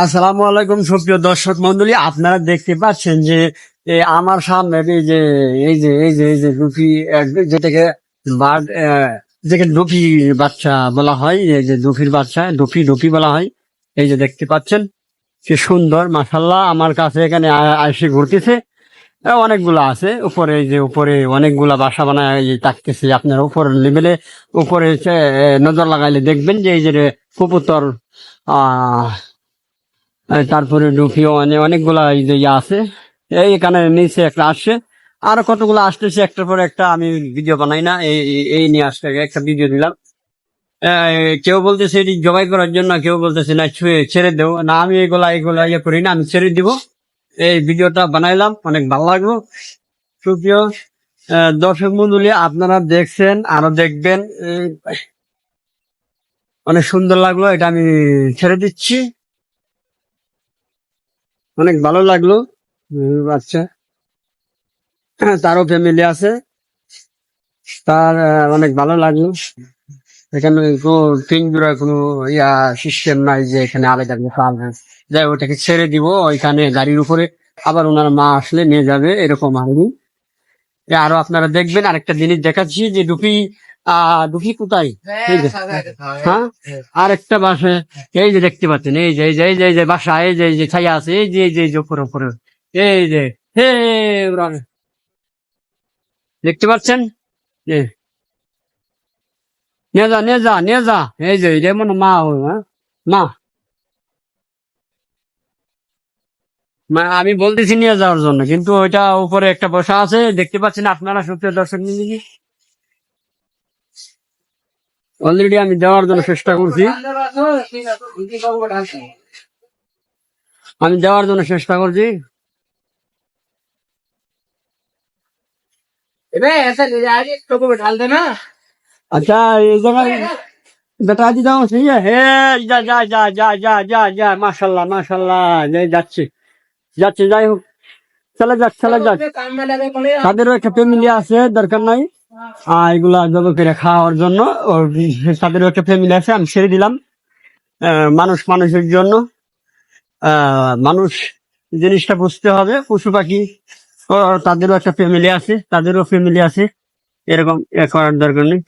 আসসালামু আলাইকুম সুপ্রিয় দর্শক মন্ডলী, আপনারা দেখতে পাচ্ছেন যে আমার সামনে এই যে ডুফি যেটাকে বার্ড যেটাকে ডুফি বাচ্চা বলা হয়, এই যে ডুফির বাচ্চা ডুফি ডুফি বলা হয়। এই যে দেখতে পাচ্ছেন কি সুন্দর, মাশাল্লাহ। আমার কাছে এখানে এসে ঘুরতেছে। অনেকগুলা আছে উপরে, এই যে উপরে অনেকগুলা বাসা বানায় এই যে থাকতেছে। আপনার উপর লেভেলে উপরে নজর লাগাইলে দেখবেন যে এই যে কবুতর, আহ তারপরে রুফিও অনেকগুলা এই যে আছে। এই এখানে নিচে একটা আসছে, আরো কতগুলো আসতেছে একটার পর একটা। আমি ভিডিও বানাই না, এই নিয়ে আসতে একটা ভিডিও দিলাম। কেউ বলতেছে এটি জবাই করার জন্য, কেউ বলতেছে না ছেড়ে দেবো না। আমি এগুলা এগুলা ইয়ে করি না, আমি ছেড়ে দিব। এই ভিডিওটা বানাইলাম, অনেক ভালো লাগলো। সুপ্রিয় দর্শক মন্ডলী, আপনারা দেখছেন, আরো দেখবেন। অনেক সুন্দর লাগলো, এটা আমি ছেড়ে দিচ্ছি। অনেক ভালো লাগলো। আচ্ছা, তারও ফ্যামিলি আছে, তার অনেক ভালো লাগলো। এখানে কোনো পিঞ্জরা কোনো ইয়া সিস্টেম নাই যে এখানে আলাদা পাবে। যাই ওটাকে ছেড়ে দিব ওইখানে গাড়ির উপরে, আবার ওনার মা আসলে নিয়ে যাবে, এরকম হয়নি। আরো আপনারা দেখবেন আরেকটা জিনিস দেখাচ্ছি যে ডুপি ডুপি কোথায়, এই যে হ্যাঁ আরেকটা বাসা। এই যে দেখতে পাচ্ছেন, এই যে বাসা, এই যে ছায়া আছে, এই যে উপরে উপরে, এই যে হে উড়ান। দেখতে পাচ্ছেন, নিয়ে যা নিয়ে যা নিয়ে যা। এই যে যেমন মা মা আমি বলতেছি নিয়ে যাওয়ার জন্য, কিন্তু ওইটা উপরে একটা বসা আছে, দেখতে পাচ্ছেন আপনারা সুপ্রিয় দর্শক নিয়ে। অলরেডি আমি দেওয়ার জন্য চেষ্টা করছি, আমি দেওয়ার জন্য চেষ্টা করছি। আচ্ছা, এই জায়গায় বেটা দি দাও, ঠিক আছে। হে যা যা যা যা যা যা যা, মাশাল্লাহ মাশাল্লাহ, যাচ্ছে যাচ্ছে, যাই হোক, চলে যাক চলে যাক। তাদেরও একটা ফ্যামিলি আছে, দরকার নাই এগুলা জব করে খাওয়ার জন্য। তাদেরও একটা ফ্যামিলি আছে, আমি ছেড়ে দিলাম। মানুষ মানুষের জন্য, মানুষ জিনিসটা বুঝতে হবে। পশু পাখি তাদেরও একটা ফ্যামিলি আছে, তাদেরও ফ্যামিলি আছে, এরকম করার দরকার নেই।